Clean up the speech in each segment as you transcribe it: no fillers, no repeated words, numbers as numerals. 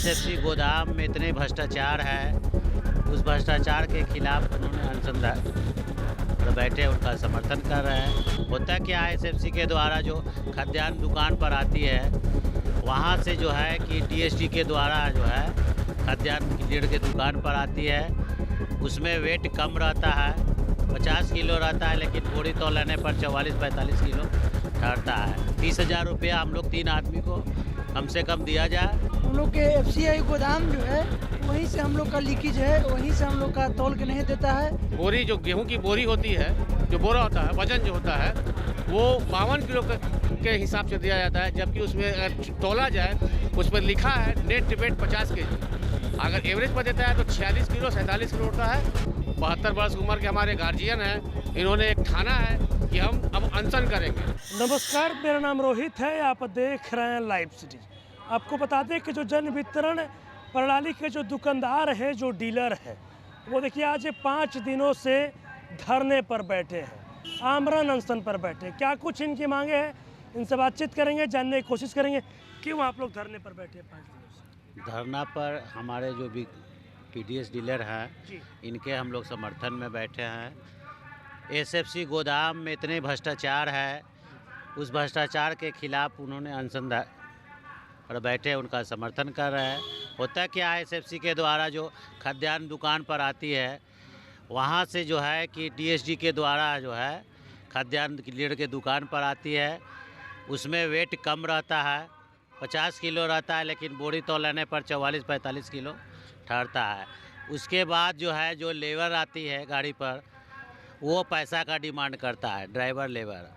SFC गोदाम में इतने भ्रष्टाचार है, उस भ्रष्टाचार के खिलाफ उन्होंने अनशन पर बैठे उनका समर्थन कर रहे हैं। होता क्या है, एसएफसी के द्वारा जो खाद्यान्न दुकान पर आती है, वहाँ से जो है कि टीएसडी के द्वारा जो है खाद्यान्न लीड के दुकान पर आती है, उसमें वेट कम रहता है, 50 किलो रहता है, लेकिन बोरी तौलाने पर 44-45 किलो ठहरता है। 30,000 रुपया हम लोग 3 आदमी को कम से कम दिया जाए। हम लोग के एफसीआई गोदाम जो है वहीं से हम लोग का लीकेज है, वहीं से हम लोग का तौल के नहीं देता है। बोरी जो गेहूं की बोरी होती है, जो बोरा होता है, वजन जो होता है वो 52 किलो के हिसाब से दिया जाता है, जबकि उसमें तोला जाए उस पर लिखा है नेट डिबेट 50 kg। अगर एवरेज पर देता है तो 46 किलो 47 किलो उठता है। 72 वर्ष उम्र के हमारे गार्जियन हैं, इन्होंने एक ठाना है कि हम अब अनशन करेंगे। नमस्कार, मेरा नाम रोहित है, आप देख रहे हैं लाइव सिटी। आपको बता दें कि जो जन वितरण प्रणाली के जो दुकानदार हैं, जो डीलर हैं, वो देखिए आज 5 दिनों से धरने पर बैठे हैं, आमरण अनशन पर बैठे। क्या कुछ इनकी मांगे हैं, इनसे बातचीत करेंगे, जानने की कोशिश करेंगे क्यों आप लोग धरने पर बैठे हैं 5 दिनों से। धरना पर हमारे जो भी पीडीएस डीलर हैं, इनके हम लोग समर्थन में बैठे हैं। एसएफसी गोदाम में इतने भ्रष्टाचार है, उस भ्रष्टाचार के खिलाफ उन्होंने अनशन पर बैठे उनका समर्थन कर रहे हैं। होता क्या है, एसएफसी के द्वारा जो खाद्यान्न दुकान पर आती है, वहाँ से जो है कि टीएसडी के द्वारा जो है खाद्यान्न लीड के दुकान पर आती है, उसमें वेट कम रहता है, 50 किलो रहता है, लेकिन बोरी तौलाने पर 44-45 किलो ठहरता है। उसके बाद जो है जो लेबर आती है गाड़ी पर, वो पैसा का डिमांड करता है, ड्राइवर लेबर।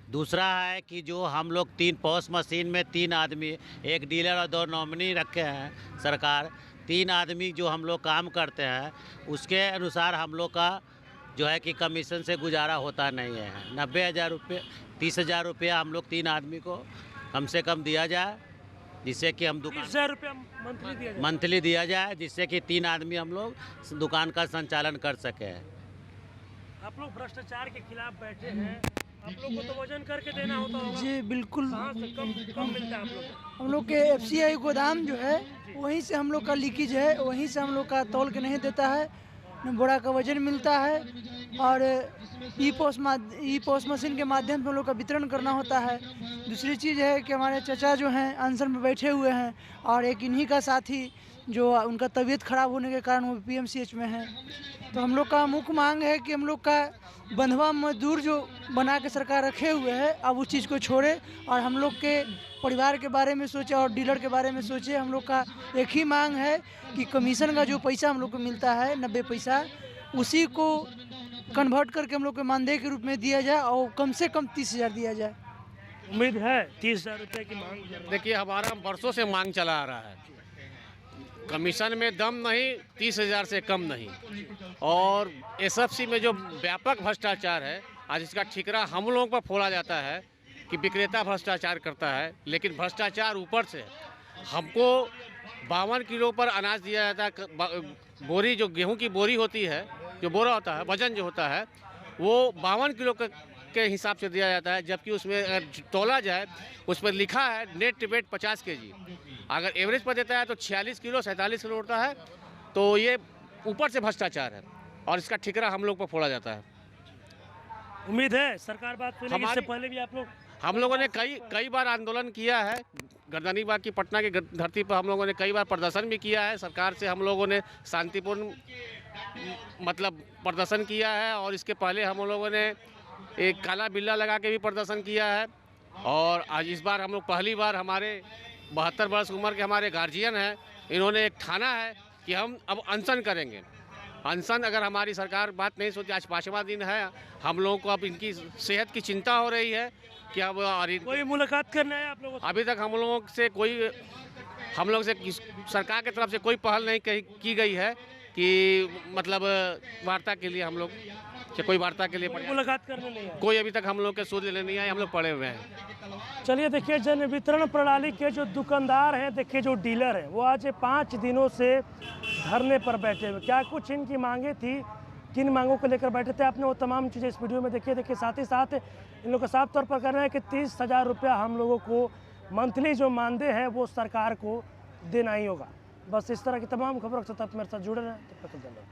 दूसरा है कि जो हम लोग 3 पॉस मशीन में 3 आदमी, एक डीलर और 2 नॉमिनी रखे हैं सरकार, 3 आदमी जो हम लोग काम करते हैं, उसके अनुसार हम लोग का जो है कि कमीशन से गुजारा होता नहीं है। 90,000 रुपये 30,000 रुपया हम लोग 3 आदमी को कम से कम दिया जाए, जिससे कि हम दुकान 30,000 रुपया मंथली दिया जाए, जिससे कि 3 आदमी हम लोग दुकान का संचालन कर सके। आप लोग भ्रष्टाचार के खिलाफ बैठे हैं, आप लोग को तो वजन करके देना होता होगा। जी बिल्कुल। कहाँ से कम मिलता है आप लोग को? हम लोग के एफसीआई गोदाम जो है वहीं से हम लोग का लीकेज है, वहीं से हम लोग का तौल के नहीं देता है, न बोरा का वजन मिलता है, और ई पोस्ट मशीन के माध्यम से हम लोग का वितरण करना होता है। दूसरी चीज़ है कि हमारे चचा जो हैं अनशन में बैठे हुए हैं, और एक इन्हीं का साथी जो उनका तबीयत खराब होने के कारण वो पीएमसीएच में है। तो हम लोग का मुख्य मांग है कि हम लोग का बंधुआ मजदूर जो बना के सरकार रखे हुए है, अब उस चीज़ को छोड़े और हम लोग के परिवार के बारे में सोचे और डीलर के बारे में सोचे। हम लोग का एक ही मांग है कि कमीशन का जो पैसा हम लोग को मिलता है 90 पैसा, उसी को कन्वर्ट करके हम लोग को मानदेय के रूप में दिया जाए, और कम से कम 30,000 दिया जाए। उम्मीद है 30,000 रुपये की मांग। देखिए, हमारा बरसों से मांग चला आ रहा है, कमीशन में दम नहीं, 30,000 से कम नहीं। और एसएफसी में जो व्यापक भ्रष्टाचार है, आज इसका ठिकरा हम लोगों पर फोड़ा जाता है कि विक्रेता भ्रष्टाचार करता है, लेकिन भ्रष्टाचार ऊपर से हमको 52 किलो पर अनाज दिया जाता है। बोरी जो गेहूं की बोरी होती है, जो बोरा होता है, वजन जो होता है वो 52 किलो के हिसाब से दिया जाता है, जबकि उसमें तोला जाए उस पर लिखा है नेट डिबेट 50 kg। अगर एवरेज पर देता है तो 46 किलो 47 किलो उठता है। तो ये ऊपर से भ्रष्टाचार है और इसका ठिकरा हम लोग पर फोड़ा जाता है। उम्मीद है सरकार बात सुनेगी। इससे पहले भी हम लोगों ने कई बार आंदोलन किया है, गर्दनीबाग की पटना की धरती पर हम लोगों ने कई बार प्रदर्शन भी किया है। सरकार से हम लोगों ने शांतिपूर्ण प्रदर्शन किया है, और इसके पहले हम लोगों ने एक काला बिल्ला लगा के भी प्रदर्शन किया है। और आज इस बार हम लोग पहली बार, हमारे 72 वर्ष उम्र के हमारे गार्जियन हैं, इन्होंने एक ठाना है कि हम अब अनशन करेंगे। अनशन अगर हमारी सरकार बात नहीं सोची, आज 5वां दिन है, हम लोगों को अब इनकी सेहत की चिंता हो रही है कि अब कोई मुलाकात करना है आप लोगों से? अभी तक हम लोग से सरकार की तरफ से कोई पहल नहीं की गई है कि वार्ता के लिए हम लोग से कोई वार्ता के लिए मुलाकात करने नहीं है। कोई अभी तक हम लोग के सूद लेने नहीं आए, हम लोग पड़े हुए हैं। चलिए देखिए, जन वितरण प्रणाली के जो दुकानदार हैं, देखिए जो डीलर हैं, वो आज 5 दिनों से धरने पर बैठे हुए। क्या कुछ इनकी मांगे थी, किन मांगों को लेकर बैठे थे, आपने वो तमाम चीज़ें इस वीडियो में देखिए। साथ ही साथ इन लोग का साफ तौर पर कहना है कि 30,000 रुपया हम लोगों को मंथली जो मानदेय है वो सरकार को देना ही होगा। बस इस तरह की तमाम खबरों के साथ आप मेरे साथ जुड़े रहें। तब तक धन्यवाद।